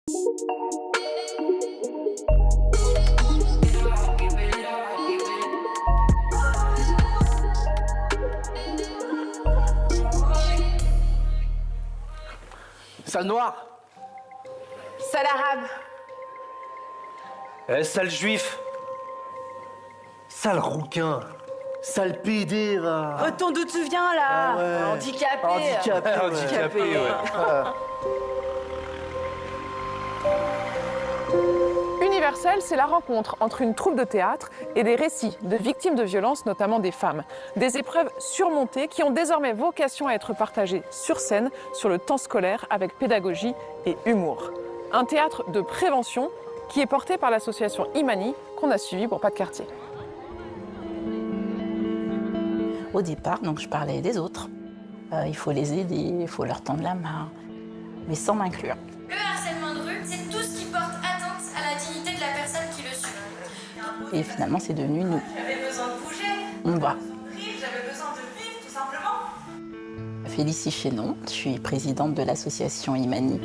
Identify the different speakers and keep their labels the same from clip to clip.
Speaker 1: Sale noir.
Speaker 2: Sale arabe.
Speaker 1: Sale juif. Sale rouquin. Sale pédé, va.
Speaker 2: Retourne d'où tu viens, là.
Speaker 1: Ah ouais.
Speaker 2: Handicapé.
Speaker 1: Handicapé, ouais.
Speaker 3: Universel, c'est la rencontre entre une troupe de théâtre et des récits de victimes de violences, notamment des femmes. Des épreuves surmontées qui ont désormais vocation à être partagées sur scène, sur le temps scolaire, avec pédagogie et humour. Un théâtre de prévention qui est porté par l'association Imani, qu'on a suivi pour Pas de quartier.
Speaker 4: Au départ, donc, je parlais des autres. Il faut les aider, il faut leur tendre la main, mais sans m'inclure.
Speaker 5: Le harcèlement de rue, c'est tout ce qui porte atteinte à la dignité de la personne qui le subit.
Speaker 4: Et finalement, c'est devenu nous.
Speaker 5: J'avais besoin de bouger,
Speaker 4: On va.
Speaker 5: j'avais besoin de vivre, tout simplement.
Speaker 4: Félicie Chénon, je suis présidente de l'association Imani.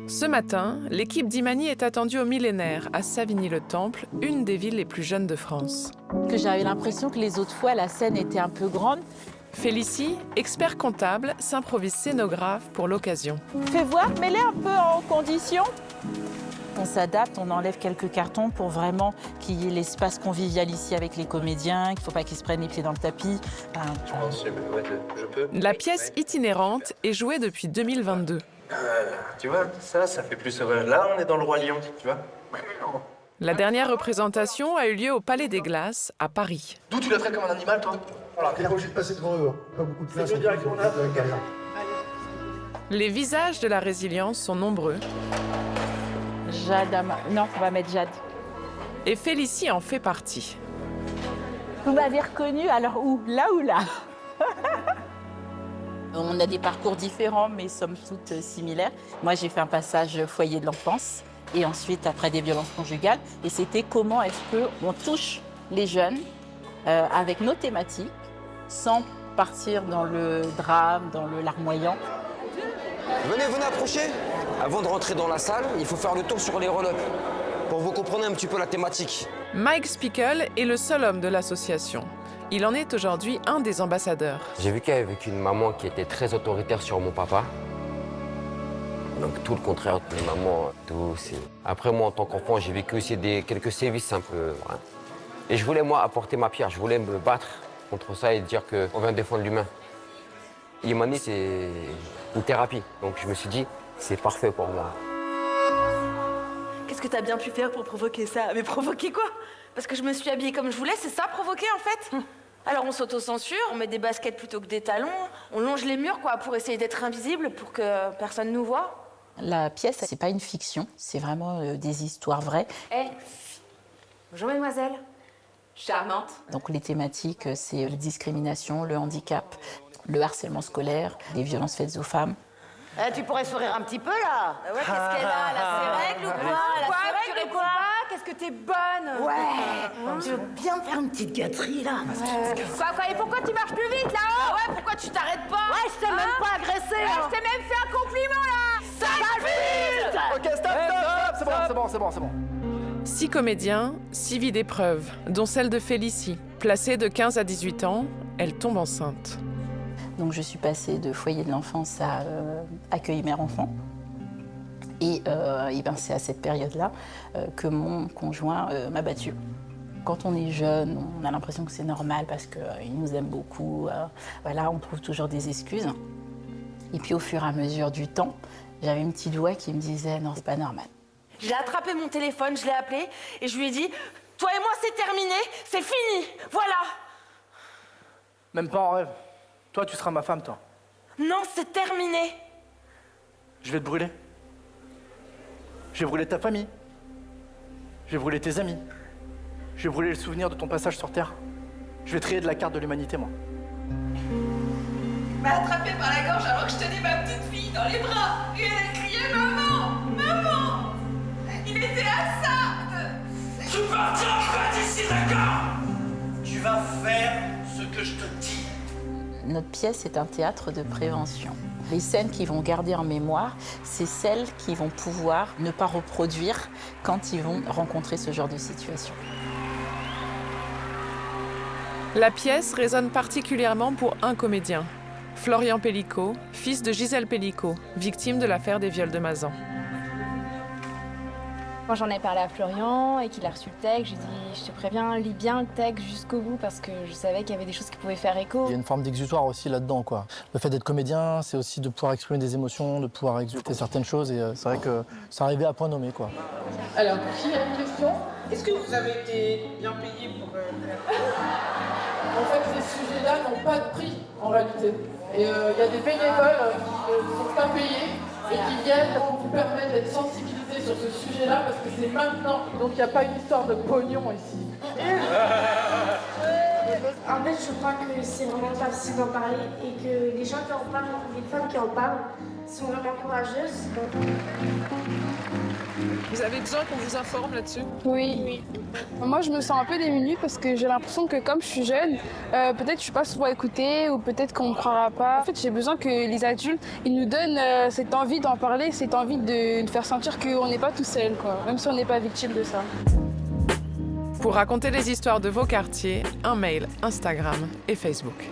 Speaker 3: Ce matin, l'équipe d'Imani est attendue au Millénaire, à Savigny-le-Temple, une des villes les plus jeunes de France.
Speaker 6: Que j'avais l'impression que les autres fois, la scène était un peu grande.
Speaker 3: Félicie, expert comptable, s'improvise scénographe pour l'occasion.
Speaker 6: Fais voir, mets-les un peu en condition. On s'adapte, on enlève quelques cartons pour vraiment qu'il y ait l'espace convivial ici avec les comédiens, qu'il ne faut pas qu'ils se prennent les pieds dans le tapis.
Speaker 1: Je peux.
Speaker 3: La pièce itinérante est jouée depuis 2022.
Speaker 1: Tu vois, ça fait plus... Là, on est dans le Roi Lion, tu vois.
Speaker 3: La dernière représentation a eu lieu au Palais des Glaces, à Paris.
Speaker 1: D'où tu la traites comme un animal, toi?
Speaker 7: Voilà, il est obligé de passer devant eux. Pas beaucoup de place.
Speaker 3: Les visages de la résilience sont nombreux.
Speaker 6: Jade, non, on va mettre Jade.
Speaker 3: Et Félicie en fait partie.
Speaker 6: Vous m'avez reconnue, alors où? Là ou là?
Speaker 4: On a des parcours différents, mais somme toute similaires. Moi, j'ai fait un passage foyer de l'enfance et ensuite, après, des violences conjugales. Et c'était comment est-ce qu'on touche les jeunes avec nos thématiques sans partir dans le drame, dans le larmoyant.
Speaker 8: Venez approcher. Avant de rentrer dans la salle, il faut faire le tour sur les roll-up pour vous comprendre un petit peu la thématique.
Speaker 3: Mike Spickle est le seul homme de l'association. Il en est aujourd'hui un des ambassadeurs.
Speaker 8: J'ai vécu avec une maman qui était très autoritaire sur mon papa. Donc tout le contraire de mes mamans, douce. Après, moi, en tant qu'enfant, j'ai vécu aussi quelques sévices un peu. Voilà. Et je voulais, moi, apporter ma pierre. Je voulais me battre contre ça et dire qu'on vient défendre l'humain. Imani, c'est une thérapie. Donc je me suis dit, c'est parfait pour moi.
Speaker 2: Qu'est-ce que t'as bien pu faire pour provoquer ça? Mais provoquer quoi? Parce que je me suis habillée comme je voulais, c'est ça provoquer en fait? Alors on s'auto-censure, on met des baskets plutôt que des talons, on longe les murs quoi pour essayer d'être invisible, pour que personne nous voit.
Speaker 4: La pièce, c'est pas une fiction, c'est vraiment des histoires vraies.
Speaker 2: Bonjour mademoiselle. Charmante.
Speaker 4: Donc les thématiques, c'est la discrimination, le handicap, le harcèlement scolaire, les violences faites aux femmes.
Speaker 9: Tu pourrais sourire un petit peu, là.
Speaker 2: Ouais, qu'est-ce qu'elle a? Elle a ses règles ou quoi? Elle a ses règles ou quoi? Qu'est-ce que t'es bonne?
Speaker 9: Ouais. Tu veux bien faire une petite gâterie, là?
Speaker 2: Quoi? Et pourquoi tu marches plus vite, là-haut? Ouais, pourquoi tu t'arrêtes pas?
Speaker 9: Ouais, je t'ai même pas agressé,
Speaker 2: Je t'ai même fait un compliment, là! Sale
Speaker 1: Ok, stop, c'est bon.
Speaker 3: 6 comédiens, 6 vies d'épreuves, dont celle de Félicie. Placée de 15 à 18 ans, elle tombe enceinte.
Speaker 4: Donc je suis passée de foyer de l'enfance à accueil mère-enfant. Et ben, c'est à cette période-là que mon conjoint m'a battue. Quand on est jeune, on a l'impression que c'est normal parce qu'il nous aime beaucoup. Voilà, on trouve toujours des excuses. Et puis au fur et à mesure du temps, j'avais une petite voix qui me disait « non, c'est pas normal ».
Speaker 2: J'ai attrapé mon téléphone, je l'ai appelé et je lui ai dit « Toi et moi, c'est terminé, c'est fini, voilà !»
Speaker 1: Même pas en rêve. Toi, tu seras ma femme, toi.
Speaker 2: Non, c'est terminé.
Speaker 1: Je vais te brûler. Je vais brûler ta famille. Je vais brûler tes amis. Je vais brûler le souvenir de ton passage sur Terre. Je vais te rayer de la carte de l'humanité, moi.
Speaker 5: Il m'a attrapé par la gorge alors que je tenais ma petite fille dans les bras. Et elle criait « Maman! Maman !» Il était à ça
Speaker 10: Tu partiras pas d'ici, d'accord? Tu vas faire ce que je te dis.
Speaker 4: Notre notre pièce est un théâtre de prévention. Les scènes qui vont garder en mémoire, c'est celles qui vont pouvoir ne pas reproduire quand ils vont rencontrer ce genre de situation.
Speaker 3: La pièce résonne particulièrement pour un comédien, Florian Pellicot, fils de Gisèle Pellicot, victime de l'affaire des viols de Mazan.
Speaker 10: Quand j'en ai parlé à Florian et qu'il a reçu le texte, j'ai dit je te préviens, lis bien le texte jusqu'au bout parce que je savais qu'il y avait des choses qui pouvaient faire écho.
Speaker 1: Il y a une forme d'exutoire aussi là-dedans, quoi. Le fait d'être comédien, c'est aussi de pouvoir exprimer des émotions, de pouvoir exulter certaines choses et c'est vrai que ça arrivait à point nommé, quoi.
Speaker 3: Alors, qui a une question?
Speaker 11: Est-ce que vous avez été bien payé pour...
Speaker 3: En fait, ces sujets-là n'ont pas de prix, en réalité. Et il y a des bénévoles qui ne sont pas payés et qui viennent pour vous permettre d'être sensibilisés sur ce sujet-là parce que c'est maintenant. Donc il n'y a pas une histoire de pognon ici.
Speaker 10: En fait, je crois que c'est vraiment pas facile d'en parler et que les gens qui en parlent, les femmes qui en parlent, sont vraiment courageuses.
Speaker 3: Vous avez besoin qu'on vous informe là-dessus?
Speaker 10: Oui. Moi, je me sens un peu démunie parce que j'ai l'impression que comme je suis jeune, peut-être je suis pas souvent écoutée ou peut-être qu'on ne me croira pas. En fait, j'ai besoin que les adultes ils nous donnent cette envie d'en parler, cette envie de nous faire sentir qu'on n'est pas tout seul, quoi, même si on n'est pas victime de ça.
Speaker 3: Pour raconter les histoires de vos quartiers, un mail, Instagram et Facebook.